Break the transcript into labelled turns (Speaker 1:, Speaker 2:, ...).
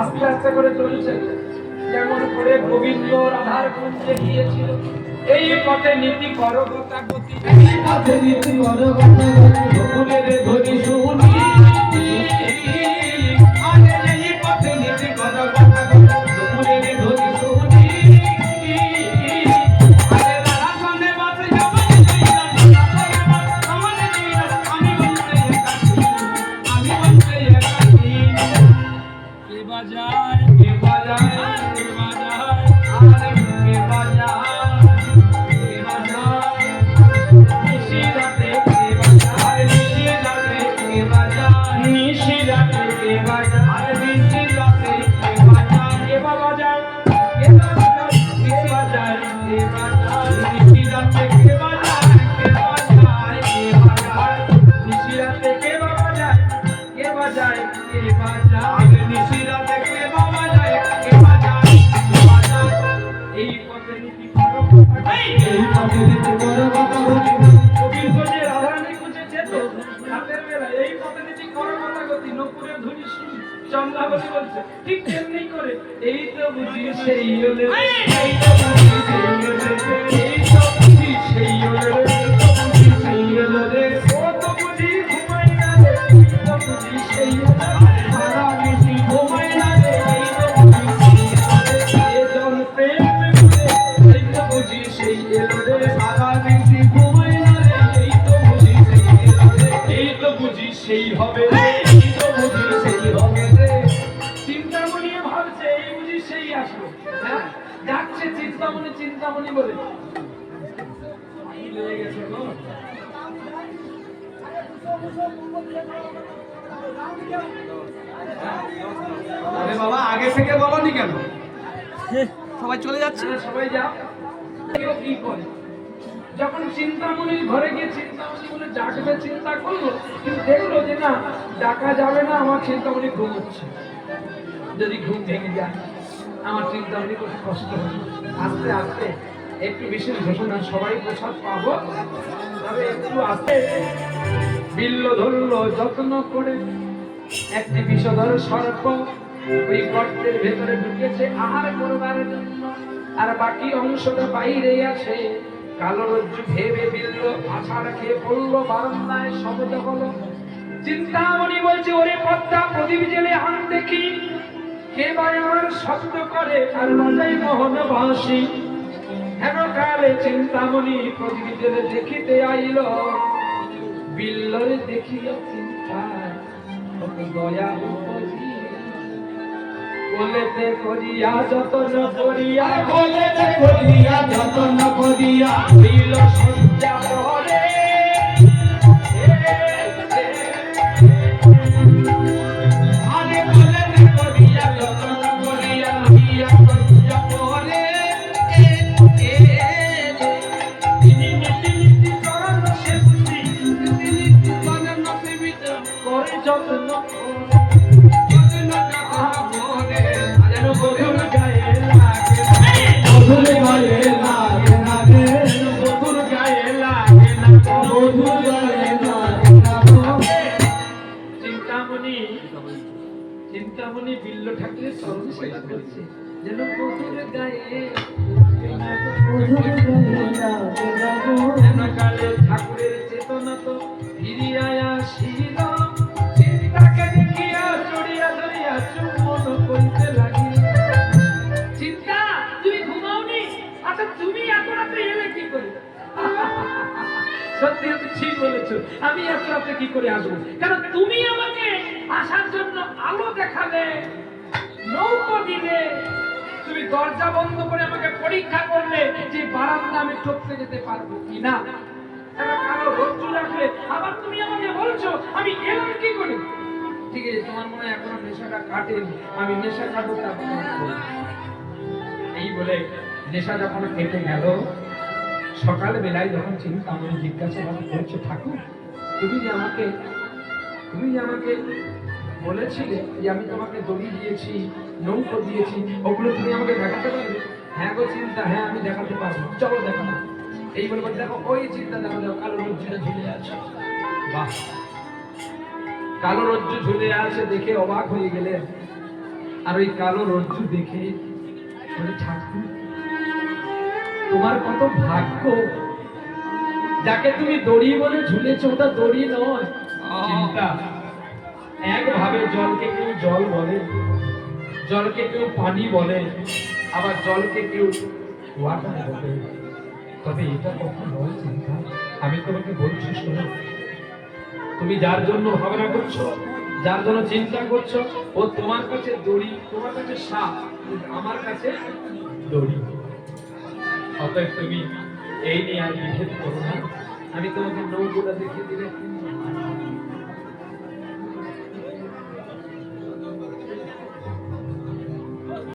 Speaker 1: আস্তে আস্তে করে চলছে, যেমন করে গোবিন্দ রাধার কুঞ্জে গিয়েছিল। এই পথে নীতি করো গতা গতি, এই পথে নীতি করো গতা গতি, গোকুলের ধ্বনি শুনি। আরে এই পথে নীতি করো গতা গতি, গোকুলের ধ্বনি শুনি। আরে রাধা সঙ্গে বাজে যাবে আমি বলতে একাকি, আমি বলতে একাকি। কে বাজায় কে বাজায় কে বাজায়, আরে কে বাজায় কে বাজায়, নিশি রাতে কে বাজায়, নিশি রাতে কে বাজায়, নিশি রাতে কে বাজায়, আরে নিশি রাতে কে বাজায়, কে বাজায় কে বাজায় কে বাজায় কে বাজায়, নিশি রাতে কে বাজায় কে বাজায় কে বাজায়, নিশি রাতে কে বাজায় কে বাজায় কে বাজায়, আরে নিশি রাতে কে বাজায় কে বাজায় কে বাজায়। এই পথে নীতি করো গতা, এই পথে নীতি করো গতা গতি, গোবিন্দ যে রাধারানী খুঁজে যেত রাতের বেলা, এই পথে নীতি করো গতা গতি, নকুরের ধ্বনি শুনি। চন্দ্রাবতী বলছে ঠিক তেমনি করে, এই তো বুঝি সেই হলে, এই তো বুঝি সেই হলে, এই তো বুঝি সেই হলে, এই তো বুঝি সেই হলে, ও তো বুঝি ঘুমাই না রে, এই তো বুঝি সেই হলে, সারা নিশি ঘুমাই না রে, এই তো বুঝি সেই হলে, এ জন প্রেম করে, এই তো বুঝি সেই হলে, সারা নিশি ঘুমাই না রে, এই তো বুঝি সেই হলে, এই তো বুঝি সেই হবে রে, এই তো বুঝি সেই হবে রে। চিন্তামণি ভাবছে এই বুঝি সেই আসলো, হ্যাঁ ডাকছে চিন্তামণি চিন্তামণি বলে। লেগে গেছে গো।
Speaker 2: আরে বাবা আগে থেকে বলনি কেন? সবাই চলে যাচ্ছে।
Speaker 1: সবাই যাও। কেউ কি করে? যখন চিন্তামণির ঘরে গিয়ে চিন্তামণি বলে ডাকবে চিন্তা করলো, কিন্তু দেখলো যে না ডাকা যাবে না, আমার চিন্তামণি ঘুমোচ্ছে। যদি ঘুম ভেঙে যায় আমার চিন্তামণি খুব কষ্ট হবে। আস্তে আস্তে একটু বিশেষ ঘোষণা, সবাই প্রসাদ পাবো, তবে একটু আস্তে। বিল্ল ধরলো যত্ন করে, একটি বিষধর সর্প ওই গর্তের ভেতরে ঢুকেছে আহার করবার জন্য, আর বাকি অংশটা বাইরে আছে। কালো রজ্জু ভেবে বিল্ল আছাড় খেয়ে পড়লো বারান্দায়, শব্দ হলো। চিন্তামণি বলছে ওরে পদ্মা প্রদীপ জেলে আন দেখি, কে বা আমার শব্দ করে আর বাজাই মোহন বাঁশি। হেন কালে চিন্তামণি প্রদীপ জেলে দেখিতে আইল, বিল্লরে দেখিয়া চিন্তায় দয়া উপজি। বলেতে করিয়া যতন করিয়া, বলেতে করিয়া যতন করিয়া, হইল সজ্জা পরে। আরে বলেতে করিয়া যতন করিয়া, হইয়া সজ্জা পরে। তিনি নীতি নীতি চরণ সেবতি, নীতি নীতি চরণ সেবিত করে যত্ন বধুর গায়ে লাগে, বধুর গায়ে লাগে না রে, বধুর গায়ে লাগে না, বধুর গায়ে লাগে না। চিন্তামণি চিন্তামণি বিল্ল ঠাকুরের চরণ সেবা করছে, যেন বধুর গায়ে লাগে না, বধুর গায়ে লাগে না। যেন কালে ঠাকুরের চেতনা তো ফিরিয়া আসিল, চুম্বন করিতে লাগি। চিন্তা, তুমি ঘুমাওনি? আচ্ছা তুমি এত রাতে এলে কি করে? সত্যি তুমি ঠিক বলেছো, আমি এত রাতে কি করে আসবো? কারণ তুমি আমাকে আসার জন্য আলো দেখালে, নৌকো দিলে, তুমি দরজা বন্ধ করে আমাকে পরীক্ষা করলে যে বারান্দা আমি টপকে যেতে পারবো কিনা। একটা কালো রজ্জু রাখলে, আবার তুমি আমাকে বলছো আমি এলাম কি করে? ঠিক আছে, তোমার মনে হয় এখনো নেশাটা কাটেনি, আমি নেশা কাটবো তারপর তোমাকে বলবো। এই বলে নেশা যখন কেটে গেল, সকাল বেলায় যখন চিন্তা আমি জিজ্ঞাসাবাদ করছে, ঠাকুর তুমি যে আমাকে বলেছিলে যে আমি তোমাকে দড়ি দিয়েছি, নৌকো দিয়েছি, ওগুলো তুমি আমাকে দেখাতে পারবে? হ্যাঁ গো চিন্তা, হ্যাঁ আমি দেখাতে পারবো, চলো দেখাবো। এই বলে দেখো ওই চিন্তা দেখো, দেখো কালো রজ্জুটা ঝুলে আছে। বাহ, কালো রজ্জু ঝুলে আছে দেখে অবাক হয়ে গেলেন। আর ওই কালো রজ্জু দেখে বলে, ঠাকুর তোমার কত ভাগ্য, যাকে তুমি দড়ি বলে ঝুলেছো ওটা দড়ি নয়। চিন্তা, একভাবে জলকে কেউ জল বলে, জলকে কেউ পানি বলে, আবার জলকে কেউ ওয়াটার বলে, তবে এটা কখন নয়। চিন্তা, আমি তোমাকে বলছি শোনো, তুমি যার জন্য ভাবনা করছো, যার জন্য চিন্তা করছো, ও তোমার কাছে দড়ি, তোমার কাছে সাপ, আমার কাছে দড়ি। অতএব তুমি এই নিয়ে আর বিভেদ করো না। আমি তোমাকে নৌকোটা দেখিয়ে দিলে